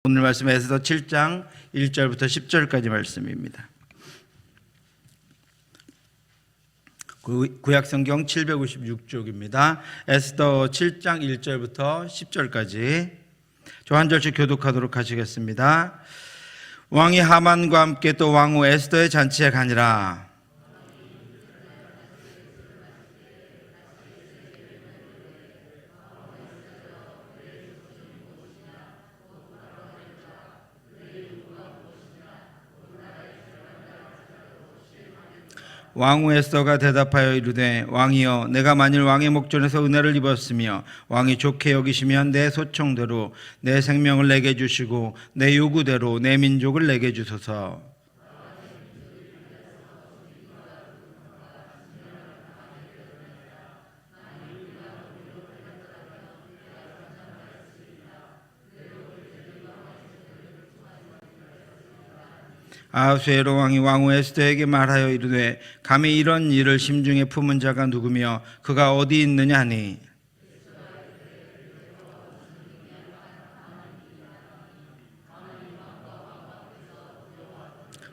오늘 말씀 에스더 7장 1절부터 10절까지 말씀입니다. 구약성경 756쪽입니다. 에스더 7장 1절부터 10절까지 저 한 절씩 교독하도록 하시겠습니다. 왕이 하만과 함께 또 왕후 에스더의 잔치에 가니라. 왕후 에스더가 대답하여 이르되 왕이여, 내가 만일 왕의 목전에서 은혜를 입었으며 왕이 좋게 여기시면 내 소청대로 내 생명을 내게 주시고 내 요구대로 내 민족을 내게 주소서. 아하수에로 왕이 왕후 에스더에게 말하여 이르되 감히 이런 일을 심중에 품은 자가 누구며 그가 어디 있느냐 하니,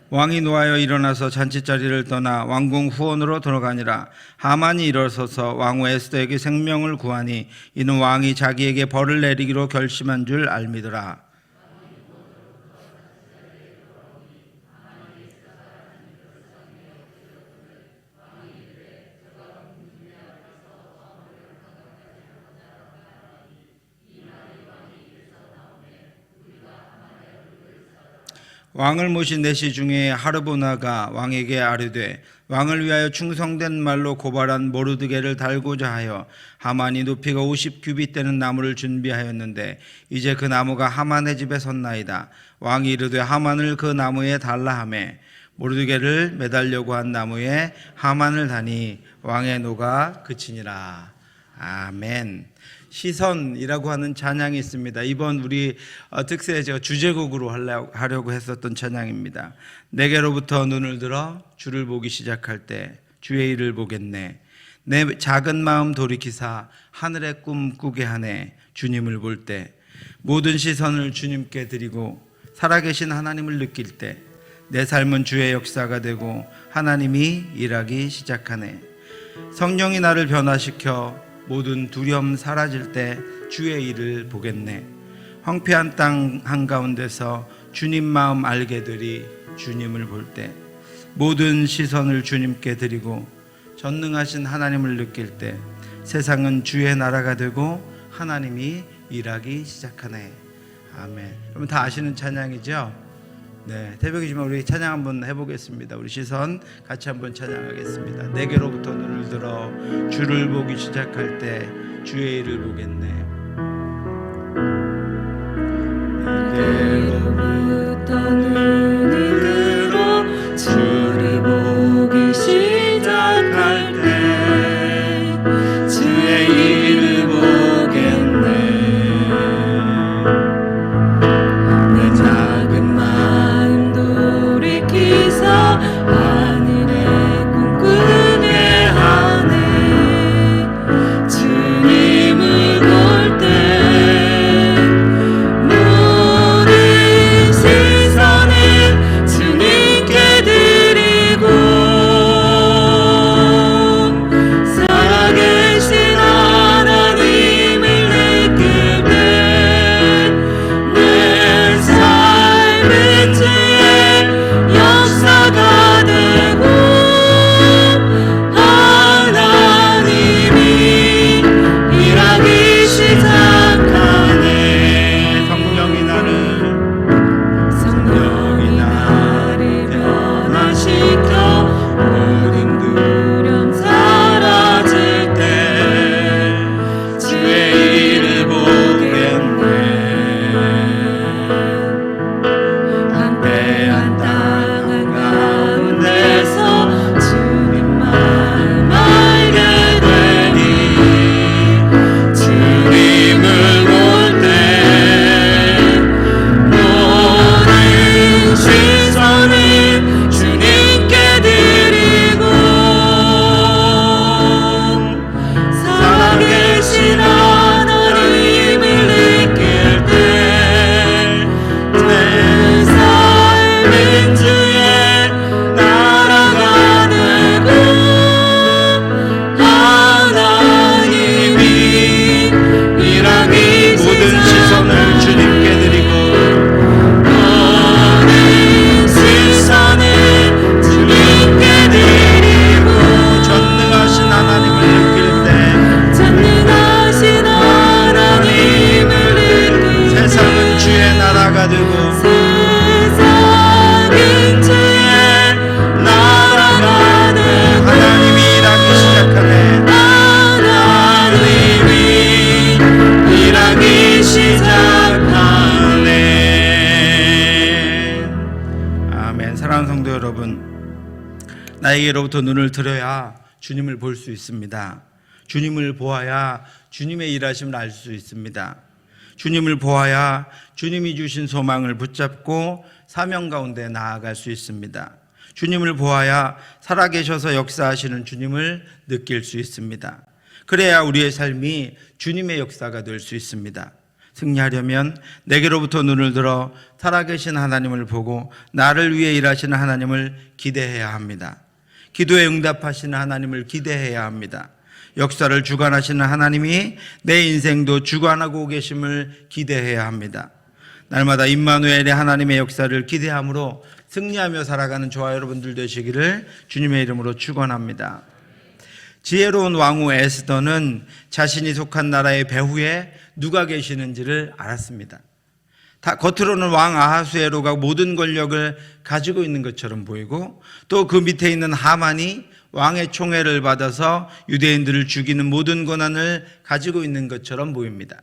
왕이 노하여 일어나서 잔치자리를 떠나 왕궁 후원으로 들어가니라. 하만이 일어서서 왕후 에스더에게 생명을 구하니 이는 왕이 자기에게 벌을 내리기로 결심한 줄 알미더라. 왕을 모신 내시 중에 하르보나가 왕에게 아뢰되 왕을 위하여 충성된 말로 고발한 모르드게를 달고자 하여 하만이 높이가 50규빗 되는 나무를 준비하였는데 이제 그 나무가 하만의 집에 섰나이다. 왕이 이르되 하만을 그 나무에 달라 하매 모르드게를 매달려고 한 나무에 하만을 다니 왕의 노가 그치니라. 아멘. 시선이라고 하는 찬양이 있습니다. 이번 우리 특세 제가 주제곡으로 하려고 했었던 찬양입니다. 내게로부터 눈을 들어 주를 보기 시작할 때 주의 일을 보겠네. 내 작은 마음 돌이키사 하늘의 꿈 꾸게 하네. 주님을 볼 때 모든 시선을 주님께 드리고 살아계신 하나님을 느낄 때 내 삶은 주의 역사가 되고 하나님이 일하기 시작하네. 성령이 나를 변화시켜 모든 두려움 사라질 때 주의 일을 보겠네. 황폐한 땅 한가운데서 주님 마음 알게 되리. 주님을 볼 때 모든 시선을 주님께 드리고 전능하신 하나님을 느낄 때 세상은 주의 나라가 되고 하나님이 일하기 시작하네. 아멘. 여러분 다 아시는 찬양이죠? 네, 새벽이지만 우리 찬양 한번 해보겠습니다. 우리 시선 같이 한번 찬양하겠습니다. 내게로부터 눈을 들어 주를 보기 시작할 때 주의 일을 보겠네. 내게로부터 눈을 들어 주를 보기 시작할 때 주의 일을 보겠네. 내 작은 마음 돌이키사 하늘의 꿈 꾸게 하네. 주님을 볼 나라가 되고 세상인 주의 나라가 되고 하나님이 일하기 시작하네. 하나님이 일하기 시작하네. 아멘. 사랑하는 성도 여러분, 나에게로부터 눈을 들어야 주님을 볼 수 있습니다. 주님을 보아야 주님의 일하심을 알 수 있습니다. 주님을 보아야 주님이 주신 소망을 붙잡고 사명 가운데 나아갈 수 있습니다. 주님을 보아야 살아계셔서 역사하시는 주님을 느낄 수 있습니다. 그래야 우리의 삶이 주님의 역사가 될 수 있습니다. 승리하려면 내게로부터 눈을 들어 살아계신 하나님을 보고 나를 위해 일하시는 하나님을 기대해야 합니다. 기도에 응답하시는 하나님을 기대해야 합니다. 역사를 주관하시는 하나님이 내 인생도 주관하고 계심을 기대해야 합니다. 날마다 임마누엘의 하나님의 역사를 기대함으로 승리하며 살아가는 저와 여러분들 되시기를 주님의 이름으로 축원합니다. 지혜로운 왕후 에스더는 자신이 속한 나라의 배후에 누가 계시는지를 알았습니다. 겉으로는 왕 아하수에로가 모든 권력을 가지고 있는 것처럼 보이고 또 그 밑에 있는 하만이 왕의 총애를 받아서 유대인들을 죽이는 모든 권한을 가지고 있는 것처럼 보입니다.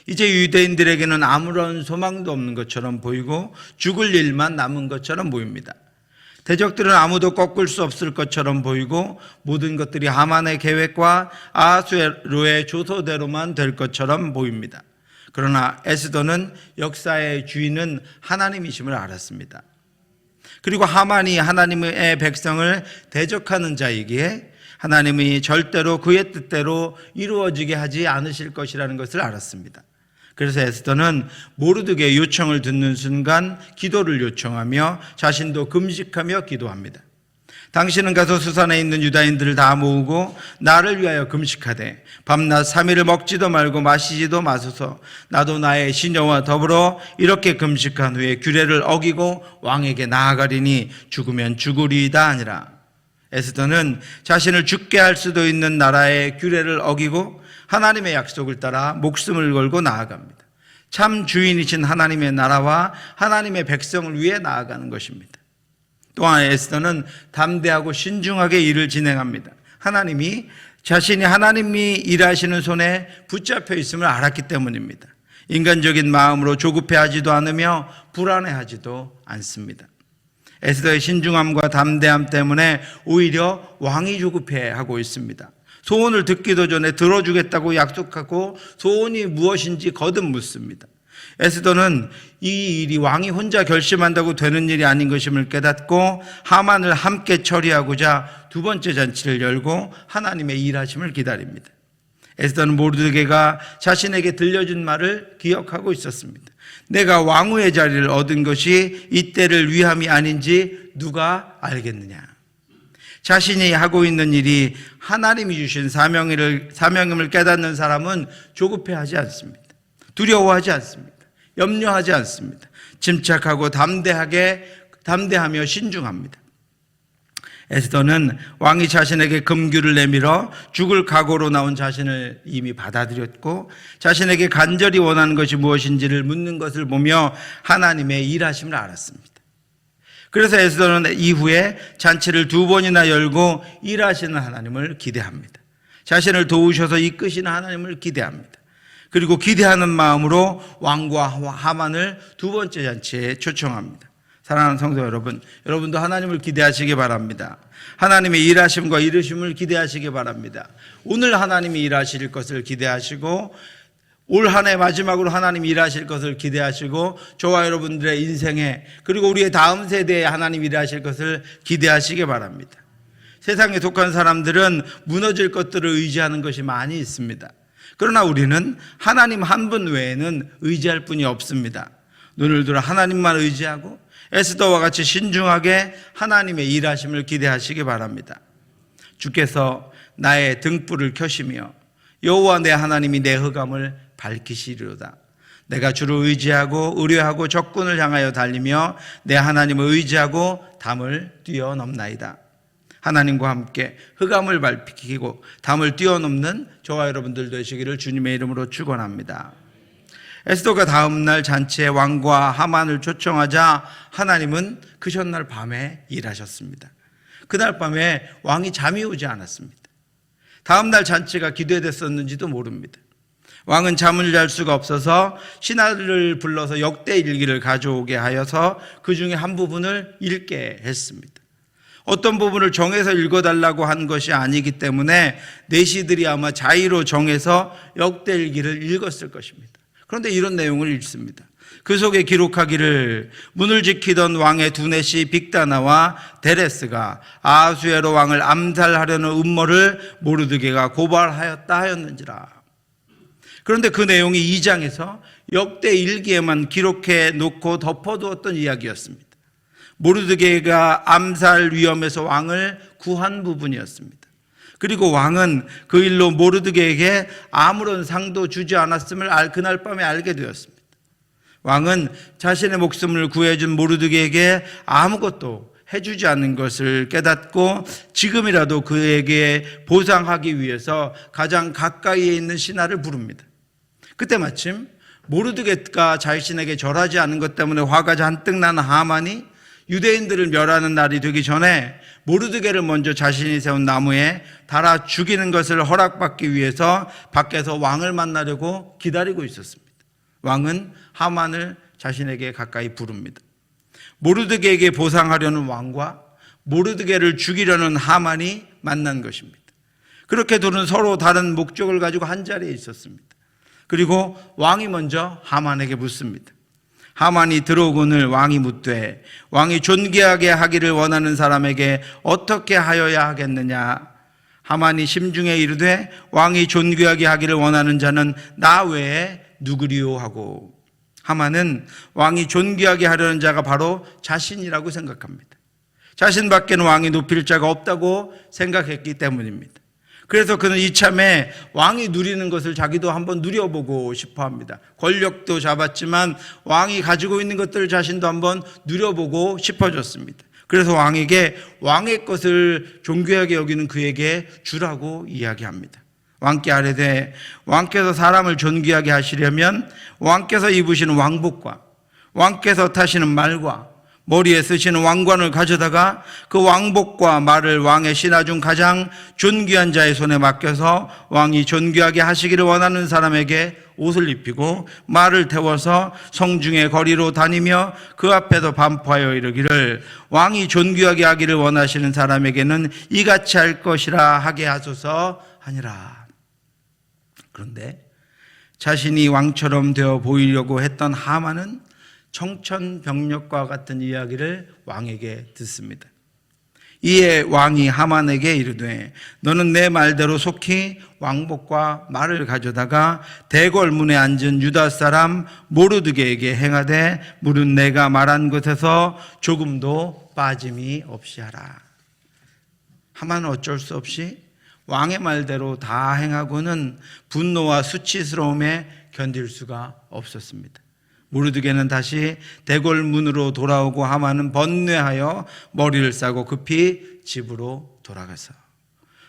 이제 유대인들에게는 아무런 소망도 없는 것처럼 보이고 죽을 일만 남은 것처럼 보입니다. 대적들은 아무도 꺾을 수 없을 것처럼 보이고 모든 것들이 하만의 계획과 아하수에로의 조소대로만 될 것처럼 보입니다. 그러나 에스더는 역사의 주인은 하나님이심을 알았습니다. 그리고 하만이 하나님의 백성을 대적하는 자이기에 하나님이 절대로 그의 뜻대로 이루어지게 하지 않으실 것이라는 것을 알았습니다. 그래서 에스더는 모르드게의 요청을 듣는 순간 기도를 요청하며 자신도 금식하며 기도합니다. 당신은 가서 수산에 있는 유다인들을 다 모으고 나를 위하여 금식하되 밤낮 3일을 먹지도 말고 마시지도 마소서. 나도 나의 시녀와 더불어 이렇게 금식한 후에 규례를 어기고 왕에게 나아가리니 죽으면 죽으리이다 아니라. 에스더는 자신을 죽게 할 수도 있는 나라의 규례를 어기고 하나님의 약속을 따라 목숨을 걸고 나아갑니다. 참 주인이신 하나님의 나라와 하나님의 백성을 위해 나아가는 것입니다. 또한 에스더는 담대하고 신중하게 일을 진행합니다. 자신이 하나님이 일하시는 손에 붙잡혀 있음을 알았기 때문입니다. 인간적인 마음으로 조급해하지도 않으며 불안해하지도 않습니다. 에스더의 신중함과 담대함 때문에 오히려 왕이 조급해하고 있습니다. 소원을 듣기도 전에 들어주겠다고 약속하고 소원이 무엇인지 거듭 묻습니다. 에스더는 이 일이 왕이 혼자 결심한다고 되는 일이 아닌 것임을 깨닫고 하만을 함께 처리하고자 두 번째 잔치를 열고 하나님의 일하심을 기다립니다. 에스더는 모르드게가 자신에게 들려준 말을 기억하고 있었습니다. 내가 왕후의 자리를 얻은 것이 이때를 위함이 아닌지 누가 알겠느냐. 자신이 하고 있는 일이 하나님이 주신 사명임을 깨닫는 사람은 조급해하지 않습니다. 두려워하지 않습니다. 염려하지 않습니다. 침착하고 담대하며 신중합니다. 에스더는 왕이 자신에게 금규를 내밀어 죽을 각오로 나온 자신을 이미 받아들였고 자신에게 간절히 원하는 것이 무엇인지를 묻는 것을 보며 하나님의 일하심을 알았습니다. 그래서 에스더는 이후에 잔치를 두 번이나 열고 일하시는 하나님을 기대합니다. 자신을 도우셔서 이끄시는 하나님을 기대합니다. 그리고 기대하는 마음으로 왕과 하만을 두 번째 잔치에 초청합니다. 사랑하는 성도 여러분, 여러분도 하나님을 기대하시기 바랍니다. 하나님의 일하심과 이루심을 기대하시기 바랍니다. 오늘 하나님이 일하실 것을 기대하시고 올 한 해 마지막으로 하나님이 일하실 것을 기대하시고 저와 여러분들의 인생에 그리고 우리의 다음 세대에 하나님이 일하실 것을 기대하시기 바랍니다. 세상에 속한 사람들은 무너질 것들을 의지하는 것이 많이 있습니다. 그러나 우리는 하나님 한 분 외에는 의지할 분이 없습니다. 눈을 들어 하나님만 의지하고 에스더와 같이 신중하게 하나님의 일하심을 기대하시기 바랍니다. 주께서 나의 등불을 켜시며 여호와 내 하나님이 내 흑암을 밝히시리로다. 내가 주를 의지하고 의뢰하고 적군을 향하여 달리며 내 하나님을 의지하고 담을 뛰어넘나이다. 하나님과 함께 흑암을 밝히고 담을 뛰어넘는 저와 여러분들 되시기를 주님의 이름으로 축원합니다. 에스더가 다음날 잔치에 왕과 하만을 초청하자 하나님은 그 전날 밤에 일하셨습니다. 그날 밤에 왕이 잠이 오지 않았습니다. 다음날 잔치가 기대됐었는지도 모릅니다. 왕은 잠을 잘 수가 없어서 신하를 불러서 역대일기를 가져오게 하여서 그 중에 한 부분을 읽게 했습니다. 어떤 부분을 정해서 읽어달라고 한 것이 아니기 때문에 내시들이 아마 자의로 정해서 역대일기를 읽었을 것입니다. 그런데 이런 내용을 읽습니다. 그 속에 기록하기를 문을 지키던 왕의 두뇌시 빅다나와 데레스가 아하수에로 왕을 암살하려는 음모를 모르드게가 고발하였다 하였는지라. 그런데 그 내용이 2장에서 역대일기에만 기록해 놓고 덮어두었던 이야기였습니다. 모르드게가 암살 위험에서 왕을 구한 부분이었습니다. 그리고 왕은 그 일로 모르드게에게 아무런 상도 주지 않았음을 그날 밤에 알게 되었습니다. 왕은 자신의 목숨을 구해준 모르드게에게 아무것도 해주지 않는 것을 깨닫고 지금이라도 그에게 보상하기 위해서 가장 가까이에 있는 신하를 부릅니다. 그때 마침 모르드게가 자신에게 절하지 않은 것 때문에 화가 잔뜩 난 하만이 유대인들을 멸하는 날이 되기 전에 모르드게를 먼저 자신이 세운 나무에 달아 죽이는 것을 허락받기 위해서 밖에서 왕을 만나려고 기다리고 있었습니다. 왕은 하만을 자신에게 가까이 부릅니다. 모르드게에게 보상하려는 왕과 모르드게를 죽이려는 하만이 만난 것입니다. 그렇게 둘은 서로 다른 목적을 가지고 한 자리에 있었습니다. 그리고 왕이 먼저 하만에게 묻습니다. 하만이 들어오거늘 왕이 묻되 왕이 존귀하게 하기를 원하는 사람에게 어떻게 하여야 하겠느냐. 하만이 심중에 이르되 왕이 존귀하게 하기를 원하는 자는 나 외에 누구리요 하고, 하만은 왕이 존귀하게 하려는 자가 바로 자신이라고 생각합니다. 자신밖에는 왕이 높일 자가 없다고 생각했기 때문입니다. 그래서 그는 이참에 왕이 누리는 것을 자기도 한번 누려보고 싶어 합니다. 권력도 잡았지만 왕이 가지고 있는 것들을 자신도 한번 누려보고 싶어졌습니다. 그래서 왕에게 왕의 것을 존귀하게 여기는 그에게 주라고 이야기합니다. 왕께 아뢰되 왕께서 사람을 존귀하게 하시려면 왕께서 입으시는 왕복과 왕께서 타시는 말과 머리에 쓰시는 왕관을 가져다가 그 왕복과 말을 왕의 신하 중 가장 존귀한 자의 손에 맡겨서 왕이 존귀하게 하시기를 원하는 사람에게 옷을 입히고 말을 태워서 성중의 거리로 다니며 그 앞에서 반포하여 이르기를 왕이 존귀하게 하기를 원하시는 사람에게는 이같이 할 것이라 하게 하소서 하니라. 그런데 자신이 왕처럼 되어 보이려고 했던 하만은 청천벽력과 같은 이야기를 왕에게 듣습니다. 이에 왕이 하만에게 이르되 너는 내 말대로 속히 왕복과 말을 가져다가 대궐문에 앉은 유다 사람 모르드게에게 행하되 물은 내가 말한 것에서 조금도 빠짐이 없이 하라. 하만은 어쩔 수 없이 왕의 말대로 다 행하고는 분노와 수치스러움에 견딜 수가 없었습니다. 모르드게는 다시 대궐문으로 돌아오고 하만은 번뇌하여 머리를 싸고 급히 집으로 돌아가서,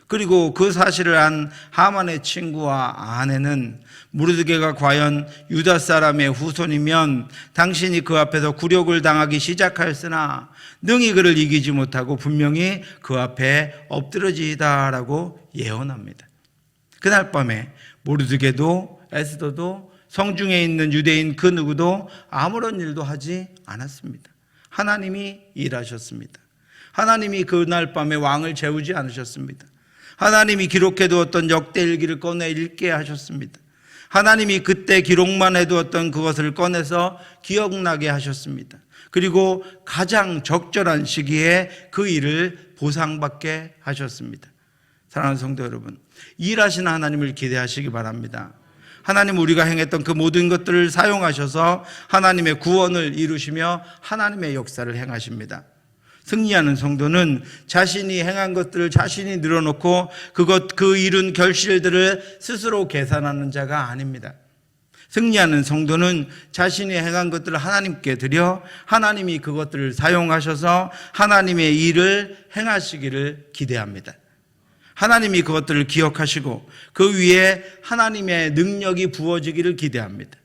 그리고 그 사실을 안 하만의 친구와 아내는 모르드게가 과연 유다 사람의 후손이면 당신이 그 앞에서 굴욕을 당하기 시작하였으나 능히 그를 이기지 못하고 분명히 그 앞에 엎드러지이다라고 예언합니다. 그날 밤에 모르드게도 에스더도 성중에 있는 유대인 그 누구도 아무런 일도 하지 않았습니다. 하나님이 일하셨습니다. 하나님이 그날 밤에 왕을 재우지 않으셨습니다. 하나님이 기록해 두었던 역대일기를 꺼내 읽게 하셨습니다. 하나님이 그때 기록만 해두었던 그것을 꺼내서 기억나게 하셨습니다. 그리고 가장 적절한 시기에 그 일을 보상받게 하셨습니다. 사랑하는 성도 여러분, 일하시는 하나님을 기대하시기 바랍니다. 하나님, 우리가 행했던 그 모든 것들을 사용하셔서 하나님의 구원을 이루시며 하나님의 역사를 행하십니다. 승리하는 성도는 자신이 행한 것들을 자신이 늘어놓고 그 이룬 결실들을 스스로 계산하는 자가 아닙니다. 승리하는 성도는 자신이 행한 것들을 하나님께 드려 하나님이 그것들을 사용하셔서 하나님의 일을 행하시기를 기대합니다. 하나님이 그것들을 기억하시고 그 위에 하나님의 능력이 부어지기를 기대합니다.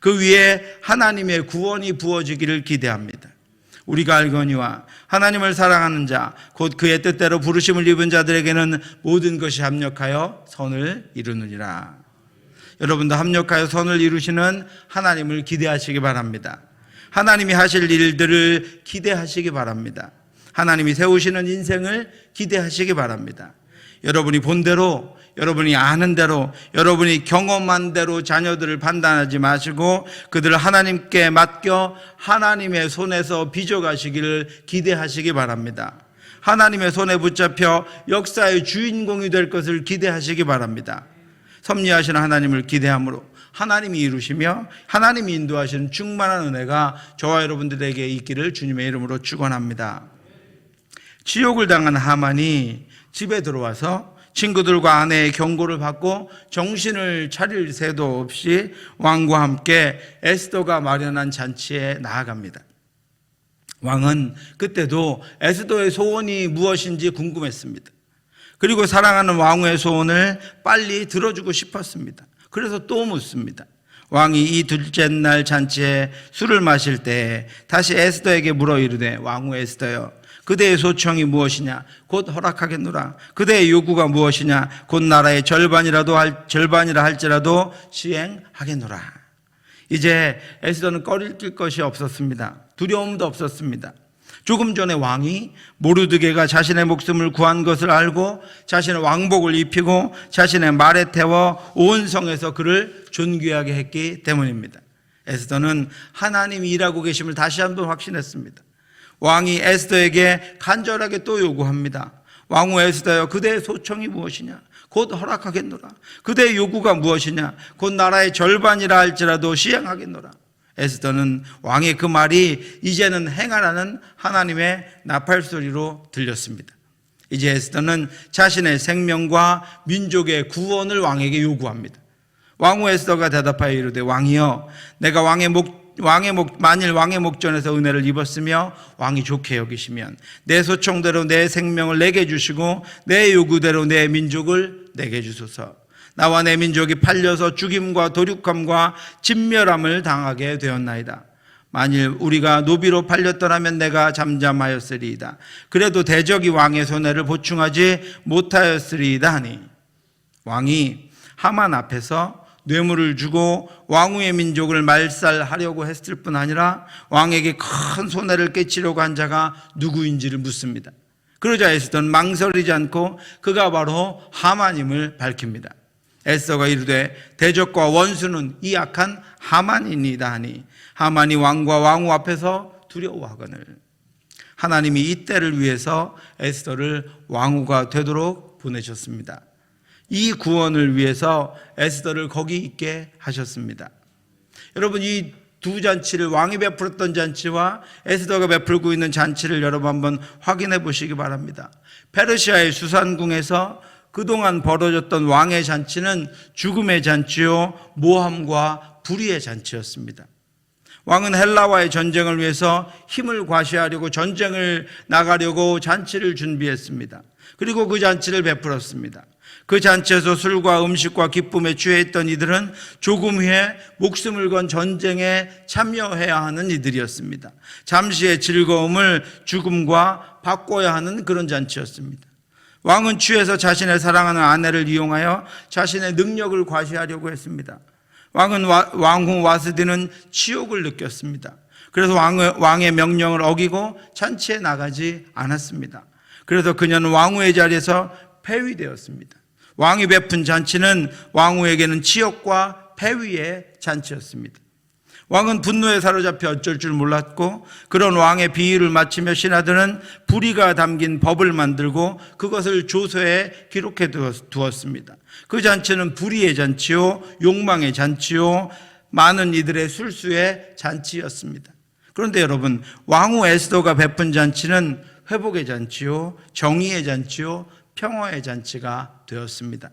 그 위에 하나님의 구원이 부어지기를 기대합니다. 우리가 알거니와 하나님을 사랑하는 자 곧 그의 뜻대로 부르심을 입은 자들에게는 모든 것이 합력하여 선을 이루느니라. 여러분도 합력하여 선을 이루시는 하나님을 기대하시기 바랍니다. 하나님이 하실 일들을 기대하시기 바랍니다. 하나님이 세우시는 인생을 기대하시기 바랍니다. 여러분이 본 대로, 여러분이 아는 대로, 여러분이 경험한 대로 자녀들을 판단하지 마시고 그들을 하나님께 맡겨 하나님의 손에서 빚어가시기를 기대하시기 바랍니다. 하나님의 손에 붙잡혀 역사의 주인공이 될 것을 기대하시기 바랍니다. 섭리하시는 하나님을 기대함으로 하나님이 이루시며 하나님이 인도하시는 충만한 은혜가 저와 여러분들에게 있기를 주님의 이름으로 축원합니다. 지옥을 당한 하만이 집에 들어와서 친구들과 아내의 경고를 받고 정신을 차릴 새도 없이 왕과 함께 에스더가 마련한 잔치에 나아갑니다. 왕은 그때도 에스더의 소원이 무엇인지 궁금했습니다. 그리고 사랑하는 왕후의 소원을 빨리 들어주고 싶었습니다. 그래서 또 묻습니다. 왕이 이 둘째 날 잔치에 술을 마실 때 다시 에스더에게 물어 이르되 왕후 에스더여 그대의 소청이 무엇이냐 곧 허락하겠노라. 그대의 요구가 무엇이냐 곧 나라의 절반이라 할지라도 시행하겠노라. 이제 에스더는 꺼릴 것이 없었습니다. 두려움도 없었습니다. 조금 전에 왕이 모르드게가 자신의 목숨을 구한 것을 알고 자신의 왕복을 입히고 자신의 말에 태워 온 성에서 그를 존귀하게 했기 때문입니다. 에스더는 하나님이 일하고 계심을 다시 한번 확신했습니다. 왕이 에스더에게 간절하게 또 요구합니다. 왕후 에스더여 그대의 소청이 무엇이냐 곧 허락하겠노라. 그대의 요구가 무엇이냐 곧 나라의 절반이라 할지라도 시행하겠노라. 에스더는 왕의 그 말이 이제는 행하라는 하나님의 나팔소리로 들렸습니다. 이제 에스더는 자신의 생명과 민족의 구원을 왕에게 요구합니다. 왕후 에스더가 대답하여 이르되 왕이여 내가 만일 왕의 목전에서 은혜를 입었으며 왕이 좋게 여기시면 내 소청대로 내 생명을 내게 주시고 내 요구대로 내 민족을 내게 주소서. 나와 내 민족이 팔려서 죽임과 도륙함과 진멸함을 당하게 되었나이다. 만일 우리가 노비로 팔렸더라면 내가 잠잠하였으리이다. 그래도 대적이 왕의 손해를 보충하지 못하였으리이다 하니 왕이 하만 앞에서 뇌물을 주고 왕후의 민족을 말살하려고 했을 뿐 아니라 왕에게 큰 손해를 끼치려고 한 자가 누구인지를 묻습니다. 그러자 에스더는 망설이지 않고 그가 바로 하만임을 밝힙니다. 에스더가 이르되 대적과 원수는 이 악한 하만이니이다 하니 하만이 왕과 왕후 앞에서 두려워하거늘. 하나님이 이 때를 위해서 에스더를 왕후가 되도록 보내셨습니다. 이 구원을 위해서 에스더를 거기 있게 하셨습니다. 여러분 이 두 잔치를 왕이 베풀었던 잔치와 에스더가 베풀고 있는 잔치를 여러분 한번 확인해 보시기 바랍니다. 페르시아의 수산궁에서 그동안 벌어졌던 왕의 잔치는 죽음의 잔치요 모함과 불의의 잔치였습니다. 왕은 헬라와의 전쟁을 위해서 힘을 과시하려고 전쟁을 나가려고 잔치를 준비했습니다. 그리고 그 잔치를 베풀었습니다. 그 잔치에서 술과 음식과 기쁨에 취해있던 이들은 조금 후에 목숨을 건 전쟁에 참여해야 하는 이들이었습니다. 잠시의 즐거움을 죽음과 바꿔야 하는 그런 잔치였습니다. 왕은 취해서 자신의 사랑하는 아내를 이용하여 자신의 능력을 과시하려고 했습니다. 왕후 와스디는 치욕을 느꼈습니다. 그래서 왕의 명령을 어기고 잔치에 나가지 않았습니다. 그래서 그녀는 왕후의 자리에서 폐위되었습니다. 왕이 베푼 잔치는 왕후에게는 치욕과 폐위의 잔치였습니다. 왕은 분노에 사로잡혀 어쩔 줄 몰랐고 그런 왕의 비위를 마치며 신하들은 불의가 담긴 법을 만들고 그것을 조서에 기록해 두었습니다. 그 잔치는 불의의 잔치요 욕망의 잔치요 많은 이들의 술수의 잔치였습니다. 그런데 여러분 왕후 에스더가 베푼 잔치는 회복의 잔치요 정의의 잔치요 평화의 잔치가 되었습니다.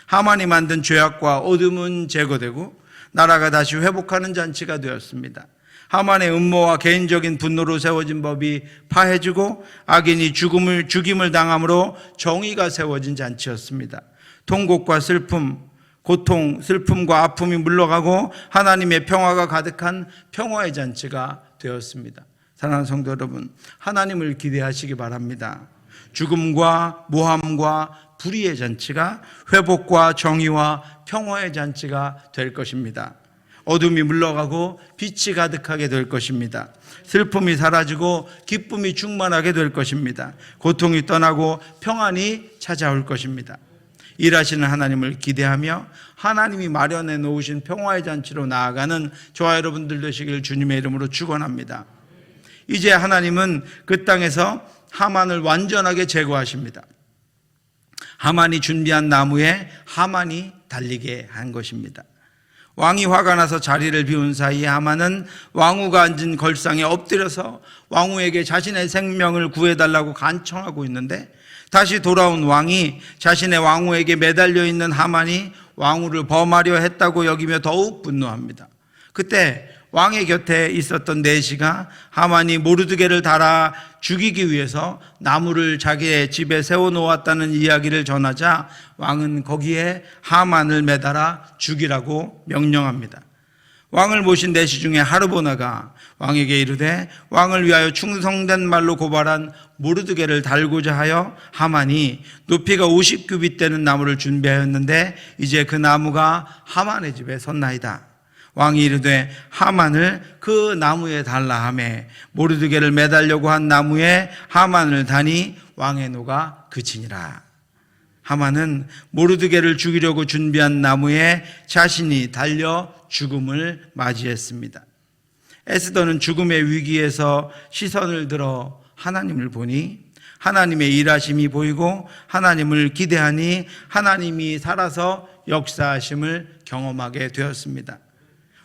하만이 만든 죄악과 어둠은 제거되고 나라가 다시 회복하는 잔치가 되었습니다. 하만의 음모와 개인적인 분노로 세워진 법이 파해지고 악인이 죽임을 당함으로 정의가 세워진 잔치였습니다. 통곡과 슬픔, 고통, 슬픔과 아픔이 물러가고 하나님의 평화가 가득한 평화의 잔치가 되었습니다. 사랑하는 성도 여러분, 하나님을 기대하시기 바랍니다. 죽음과 모함과 불의의 잔치가 회복과 정의와 평화의 잔치가 될 것입니다. 어둠이 물러가고 빛이 가득하게 될 것입니다. 슬픔이 사라지고 기쁨이 충만하게 될 것입니다. 고통이 떠나고 평안이 찾아올 것입니다. 일하시는 하나님을 기대하며 하나님이 마련해 놓으신 평화의 잔치로 나아가는 저와 여러분들 되시길 주님의 이름으로 축원합니다. 이제 하나님은 그 땅에서 하만을 완전하게 제거하십니다. 하만이 준비한 나무에 하만이 달리게 한 것입니다. 왕이 화가 나서 자리를 비운 사이에 하만은 왕후가 앉은 걸상에 엎드려서 왕후에게 자신의 생명을 구해달라고 간청하고 있는데, 다시 돌아온 왕이 자신의 왕후에게 매달려 있는 하만이 왕후를 범하려 했다고 여기며 더욱 분노합니다. 그때 왕의 곁에 있었던 내시가 하만이 모르드게를 달아 죽이기 위해서 나무를 자기의 집에 세워놓았다는 이야기를 전하자 왕은 거기에 하만을 매달아 죽이라고 명령합니다. 왕을 모신 내시 중에 하르보나가 왕에게 이르되 왕을 위하여 충성된 말로 고발한 모르드게를 달고자 하여 하만이 높이가 50규빗 되는 나무를 준비하였는데 이제 그 나무가 하만의 집에 섰나이다. 왕이 이르되 하만을 그 나무에 달라 하매 모르드게를 매달려고 한 나무에 하만을 다니 왕의 노가 그치니라. 하만은 모르드게를 죽이려고 준비한 나무에 자신이 달려 죽음을 맞이했습니다. 에스더는 죽음의 위기에서 시선을 들어 하나님을 보니 하나님의 일하심이 보이고 하나님을 기대하니 하나님이 살아서 역사하심을 경험하게 되었습니다.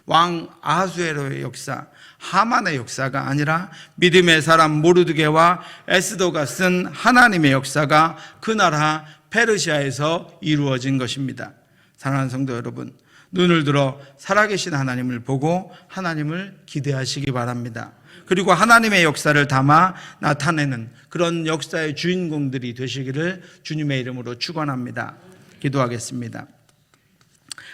왕 아하수에로의 역사, 하만의 역사가 아니라 믿음의 사람 모르드게와 에스더가 쓴 하나님의 역사가 그 나라 페르시아에서 이루어진 것입니다. 사랑하는 성도 여러분, 눈을 들어 살아계신 하나님을 보고 하나님을 기대하시기 바랍니다. 그리고 하나님의 역사를 담아 나타내는 그런 역사의 주인공들이 되시기를 주님의 이름으로 축원합니다. 기도하겠습니다.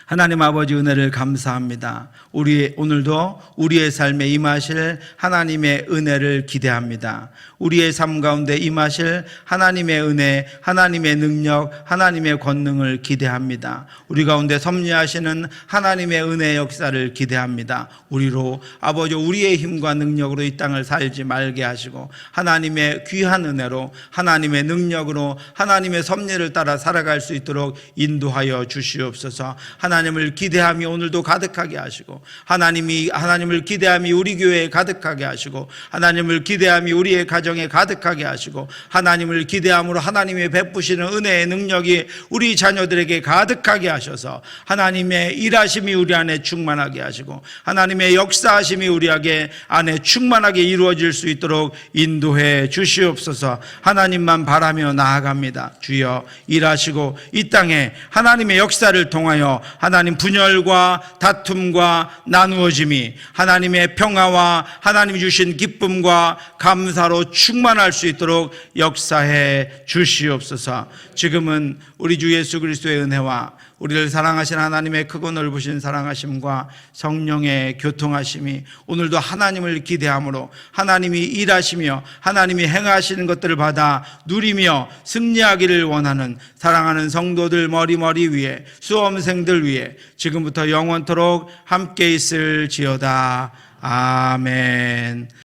하나님 아버지, 은혜를 감사합니다. 오늘도 우리의 삶에 임하실 하나님의 은혜를 기대합니다. 우리의 삶 가운데 임하실 하나님의 은혜, 하나님의 능력, 하나님의 권능을 기대합니다. 우리 가운데 섭리하시는 하나님의 은혜의 역사를 기대합니다. 우리로 아버지, 우리의 힘과 능력으로 이 땅을 살지 말게 하시고 하나님의 귀한 은혜로, 하나님의 능력으로, 하나님의 섭리를 따라 살아갈 수 있도록 인도하여 주시옵소서. 하나님을 기대함이 오늘도 가득하게 하시고, 하나님을 기대함이 우리 교회에 가득하게 하시고, 하나님을 기대함이 우리의 가정에 가득하게 하시고, 하나님을 기대함으로 하나님의 베푸시는 은혜의 능력이 우리 자녀들에게 가득하게 하셔서 하나님의 일하심이 우리 안에 충만하게 하시고 하나님의 역사하심이 우리 안에 충만하게 이루어질 수 있도록 인도해 주시옵소서. 하나님만 바라며 나아갑니다. 주여, 일하시고 이 땅에 하나님의 역사를 통하여 하나님 분열과 다툼과 나누어짐이 하나님의 평화와 하나님이 주신 기쁨과 감사로 충만할 수 있도록 역사해 주시옵소서. 지금은 우리 주 예수 그리스도의 은혜와 우리를 사랑하신 하나님의 크고 넓으신 사랑하심과 성령의 교통하심이 오늘도 하나님을 기대함으로 하나님이 일하시며 하나님이 행하시는 것들을 받아 누리며 승리하기를 원하는 사랑하는 성도들 머리 위에, 수험생들 위에 지금부터 영원토록 함께 있을지어다. 아멘.